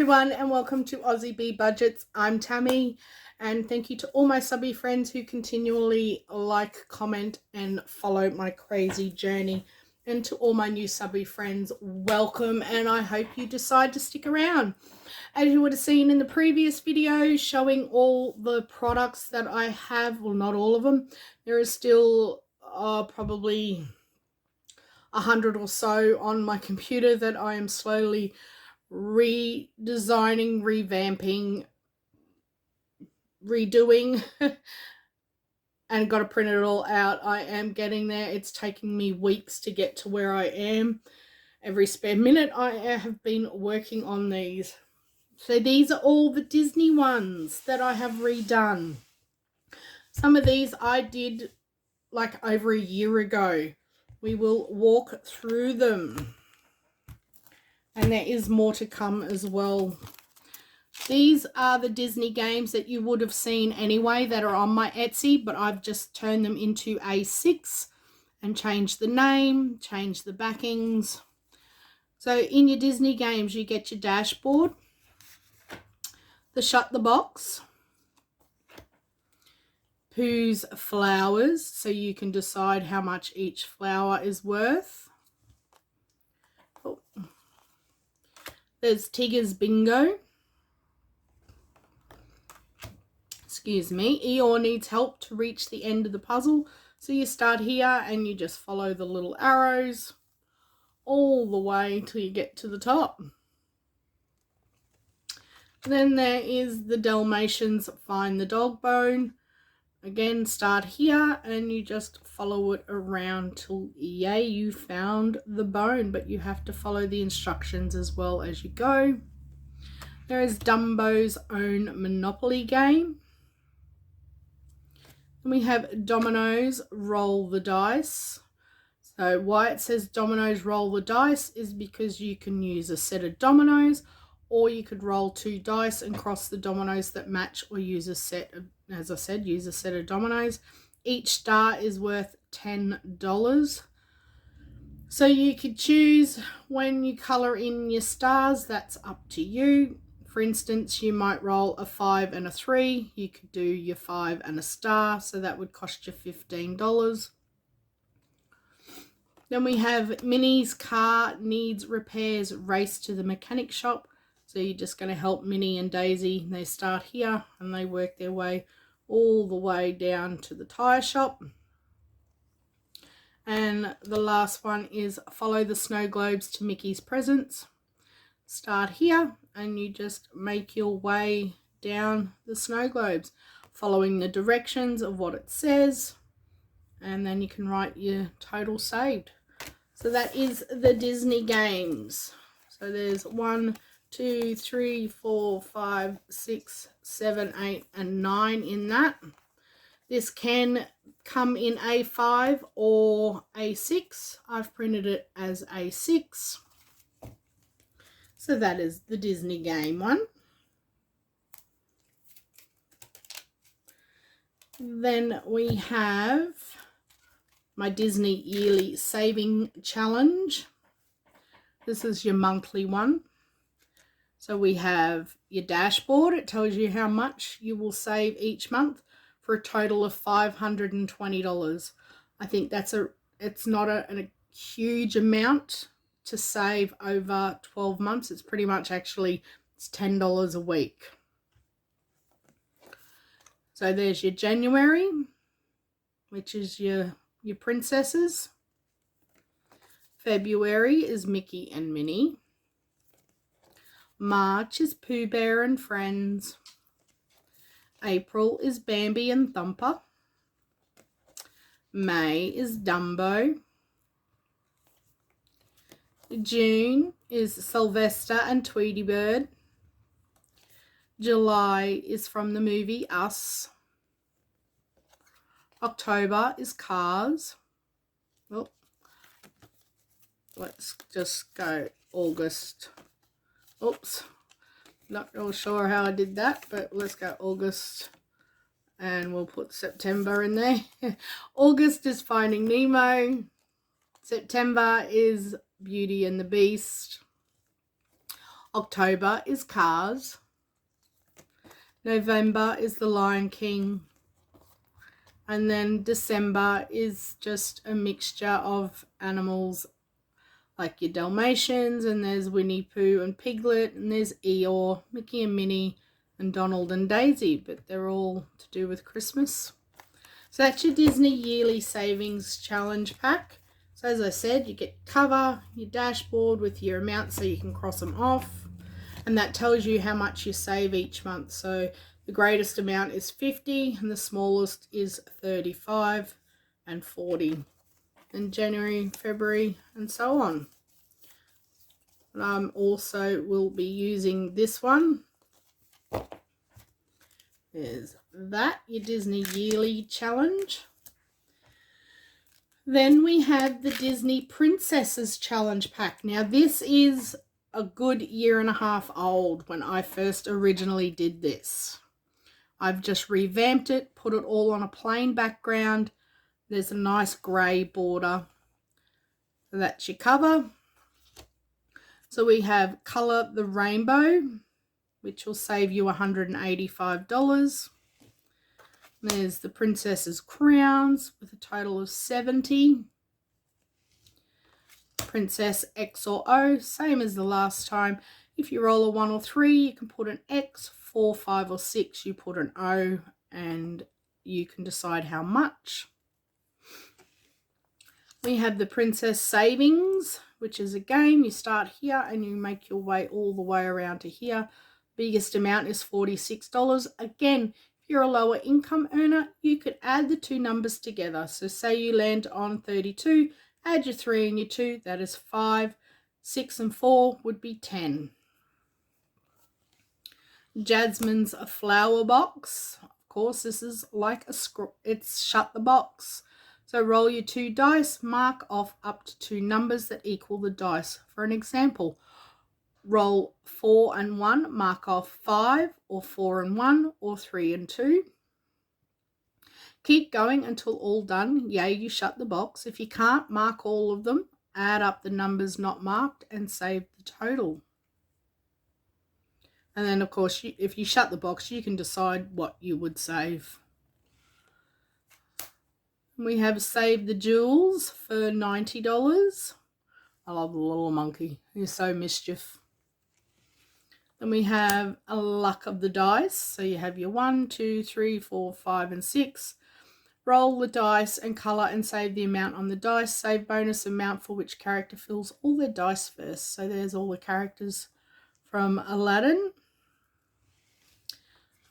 everyone, and welcome to Aussie Bee Budgets. I'm Tammy, and thank you to all my subby friends who continually like, comment and follow my crazy journey. And to all my new subby friends, welcome, and I hope you decide to stick around. As you would have seen in the previous video showing all the products that I have, well, not all of them, there is still probably 100 or so on my computer that I am slowly redesigning, revamping, redoing and got to print it all out. I am getting there. It's taking me weeks to get to where I am. Every spare minute I have been working on these. So these are all the Disney ones that I have redone. Some of these I did like over a year ago. We will walk through them. And there is more to come as well. These are the Disney games that you would have seen anyway that are on my Etsy, but I've just turned them into A6 and changed the name, changed the backings. So in your Disney games, you get your dashboard, the Shut the Box, Pooh's flowers, so you can decide how much each flower is worth. Oh. There's Tigger's Bingo. Excuse me. Eeyore needs help to reach the end of the puzzle. So you start here and you just follow the little arrows all the way till you get to the top. Then there is the Dalmatians Find the Dog Bone. Again, start here and you just follow it around till, yay, you found the bone, but you have to follow the instructions as well as you go. There is Dumbo's Own Monopoly Game. And we have Domino's Roll the Dice. So why it says Domino's Roll the Dice is because you can use a set of dominoes, or you could roll 2 dice and cross the dominoes that match, or use a set of, as I said, use a set of dominoes. Each star is worth $10. So you could choose when you colour in your stars, that's up to you. For instance, you might roll a 5 and a 3. You could do your 5 and a star, so that would cost you $15. Then we have Minnie's Car Needs Repairs Race to the Mechanic Shop. So you're just going to help Minnie and Daisy. They start here and they work their way all the way down to the tyre shop. And the last one is Follow the Snow Globes to Mickey's Presents. Start here and you just make your way down the snow globes, following the directions of what it says. And then you can write your total saved. So that is the Disney games. So there's 1, 2, 3, 4, 5, 6, 7, 8, and 9 in that. This can come in A5 or A6. I've printed it as A6. So that is the Disney game one. Then we have my Disney Yearly Saving Challenge. This is your monthly one. So we have your dashboard. It tells you how much you will save each month for a total of $520. I think it's not a huge amount to save over 12 months. It's pretty much it's $10 a week. So there's your January, which is your princesses. February is Mickey and Minnie. March is Pooh Bear and Friends. April is Bambi and Thumper. May is Dumbo. June is Sylvester and Tweety Bird. July is from the movie Us. October is Cars. Oh, let's just go August. Oops, not real sure how I did that, but let's go August and we'll put September in there. August is Finding Nemo. September is Beauty and the Beast. October is Cars. November is The Lion King. And then December is just a mixture of animals like your Dalmatians, and there's Winnie Pooh and Piglet, and there's Eeyore, Mickey and Minnie, and Donald and Daisy, but they're all to do with Christmas. So that's your Disney Yearly Savings Challenge pack. So as I said, you get cover, your dashboard with your amounts so you can cross them off, and that tells you how much you save each month. So the greatest amount is 50 and the smallest is 35 and 40. And January, February, and so on. And also will be using this one. There's that, your Disney Yearly Challenge. Then we have the Disney Princesses Challenge pack. Now this is a good 1.5 years old when I first originally did this. I've just revamped it, put it all on a plain background. There's a nice grey border. That's your cover. So we have Colour the Rainbow, which will save you $185. There's the Princess's Crowns with a total of 70. Princess X or O, same as the last time. If you roll a 1 or 3, you can put an X. 4, 5 or 6, you put an O, and you can decide how much. We have the Princess Savings, which is a game. You start here and you make your way all the way around to here. Biggest amount is $46. Again, if you're a lower income earner, you could add the two numbers together. So say you land on 32, add your 3 and your 2, that is 5. 6 and 4 would be 10. Jasmine's Flower Box. Of course, this is like it's shut the box. So roll your 2 dice, mark off up to 2 numbers that equal the dice. For an example, roll 4 and 1, mark off 5, or 4 and 1, or 3 and 2. Keep going until all done. Yay, you shut the box. If you can't, mark all of them, add up the numbers not marked, and save the total. And then, of course, if you shut the box, you can decide what you would save. We have Save the Jewels for $90. I love the little monkey. He's so mischief. Then we have a Luck of the Dice. So you have your 1, 2, 3, 4, 5, and 6. Roll the dice and colour and save the amount on the dice. Save bonus amount for which character fills all their dice first. So there's all the characters from Aladdin.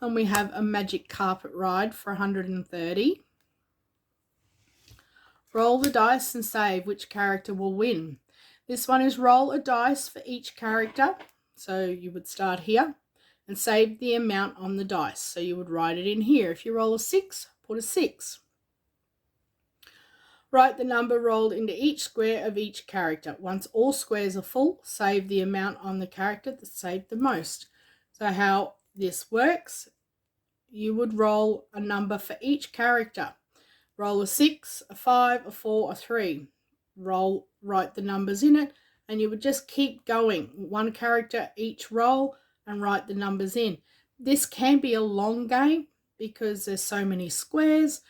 And we have a Magic Carpet Ride for $130. Roll the dice and save which character will win. This one is roll a dice for each character. So you would start here and save the amount on the dice. So you would write it in here. If you roll a 6, put a 6. Write the number rolled into each square of each character. Once all squares are full, save the amount on the character that saved the most. So how this works, you would roll a number for each character. Roll a 6, a 5, a 4, a 3. Write the numbers in it, and you would just keep going. One character each roll and write the numbers in. This can be a long game because there's so many squares.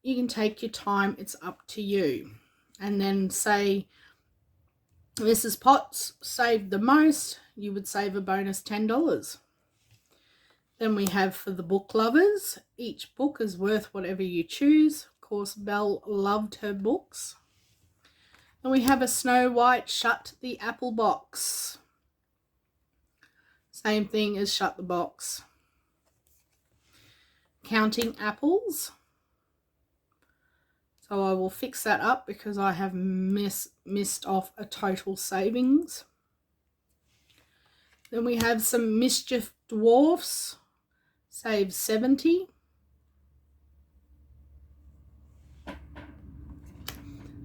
You can take your time, it's up to you. And then say Mrs. Potts saved the most, you would save a bonus $10. Then we have for the book lovers, each book is worth whatever you choose. Of course, Belle loved her books. And we have a Snow White Shut the Apple Box. Same thing as Shut the Box. Counting Apples. So I will fix that up because I have missed off a total savings. Then we have some Mischief Dwarfs. Save 70.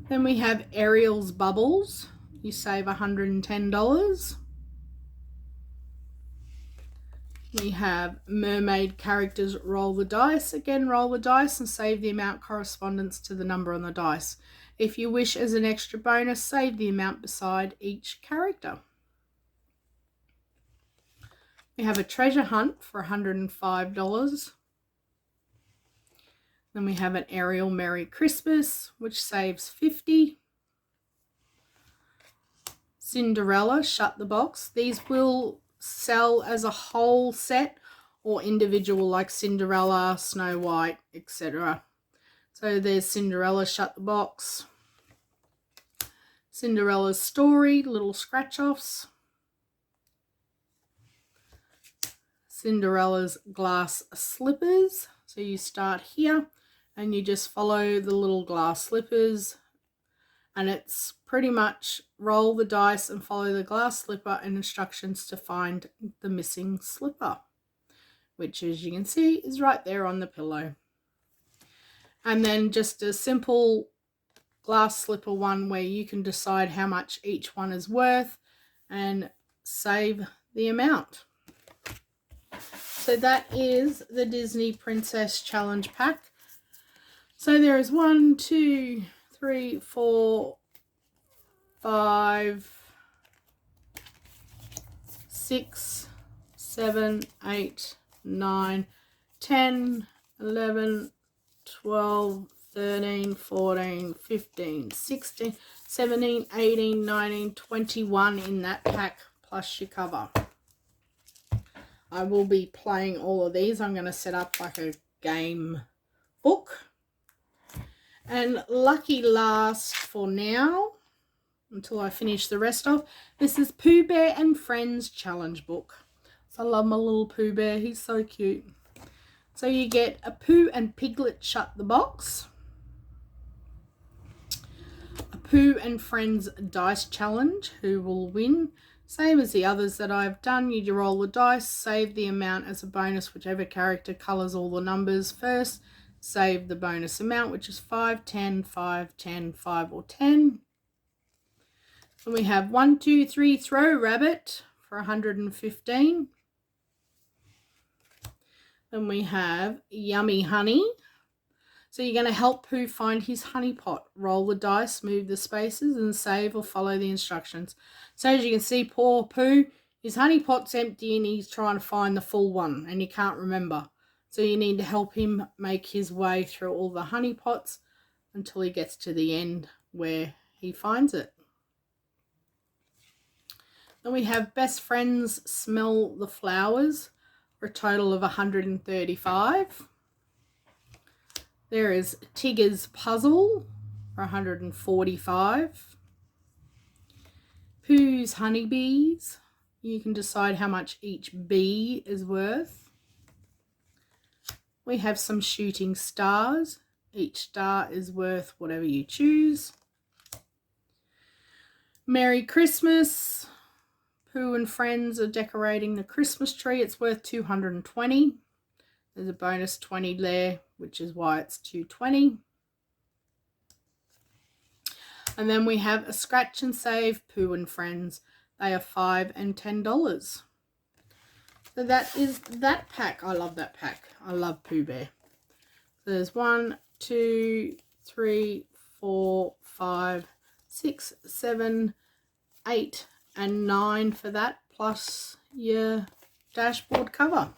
Then we have Ariel's Bubbles. You save $110. We have Mermaid Characters Roll the Dice. Again, roll the dice and save the amount correspondence to the number on the dice. If you wish as an extra bonus, save the amount beside each character. We have a treasure hunt for $105. Then we have an Ariel Merry Christmas, which saves $50. Cinderella Shut the Box. These will sell as a whole set or individual, like Cinderella, Snow White, etc. So there's Cinderella Shut the Box. Cinderella's Story, little scratch-offs. Cinderella's Glass Slippers. So you start here and you just follow the little glass slippers, and it's pretty much roll the dice and follow the glass slipper and instructions to find the missing slipper, which, as you can see, is right there on the pillow. And then just a simple glass slipper one where you can decide how much each one is worth and save the amount. So that is the Disney Princess Challenge Pack. So there is 1, 2, 3, 4, 5, 6, 7, 8, 9, 10, 11, 12, 13, 14, 15, 16, 17, 18, 19, 21 in that pack, plus your cover. I will be playing all of these. I'm going to set up like a game book. And lucky last for now, until I finish the rest off, this is Pooh Bear and Friends Challenge Book. So I love my little Pooh Bear. He's so cute. So you get a Pooh and Piglet Shut the Box, a Pooh and Friends Dice Challenge, who will win. Same as the others that I've done, you roll the dice, save the amount as a bonus, whichever character colours all the numbers first. Save the bonus amount, which is 5, 10, 5, 10, 5 or 10. And we have 1, 2, 3 Throw Rabbit for 115. Then we have Yummy Honey. So you're going to help Pooh find his honey pot. Roll the dice, move the spaces and save or follow the instructions. So as you can see, poor Pooh, his honey pot's empty and he's trying to find the full one and he can't remember. So you need to help him make his way through all the honey pots until he gets to the end where he finds it. Then we have Best Friends Smell the Flowers for a total of 135. There is Tigger's Puzzle for 145. Pooh's Honeybees. You can decide how much each bee is worth. We have some Shooting Stars. Each star is worth whatever you choose. Merry Christmas. Pooh and friends are decorating the Christmas tree. It's worth 220. There's a bonus 20 there, which is why it's 220. And then we have a Scratch and Save Pooh and Friends. They are $5 and $10. So that is that pack. I love that pack. I love Pooh Bear. So there's 1, 2, 3, 4, 5, 6, 7, 8 and 9 for that, plus your dashboard cover.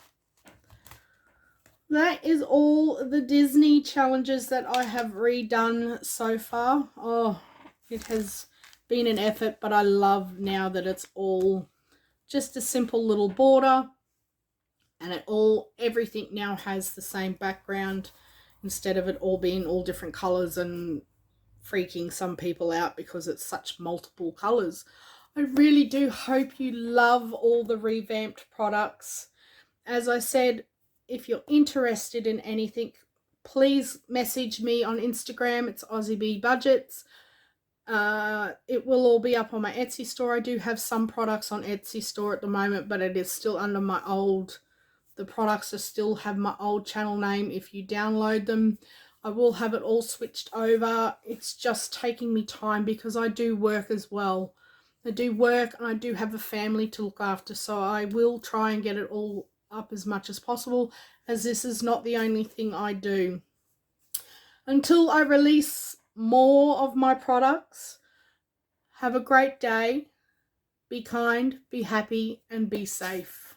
That is all the Disney challenges that I have redone so far. Oh, it has been an effort, but I love now that it's all just a simple little border and everything now has the same background instead of it all being all different colors and freaking some people out because it's such multiple colors. I really do hope you love all the revamped products. As I said, if you're interested in anything, please message me on Instagram. It's Aussie Bee Budgets. It will all be up on my Etsy store. I do have some products on Etsy store at the moment, but it is still under my old, the products still have my old channel name. If you download them, I will have it all switched over. It's just taking me time because I do work as well. I do work and I do have a family to look after, so I will try and get it all up as much as possible, as this is not the only thing I do. Until I release more of my products, have a great day, be kind, be happy and be safe.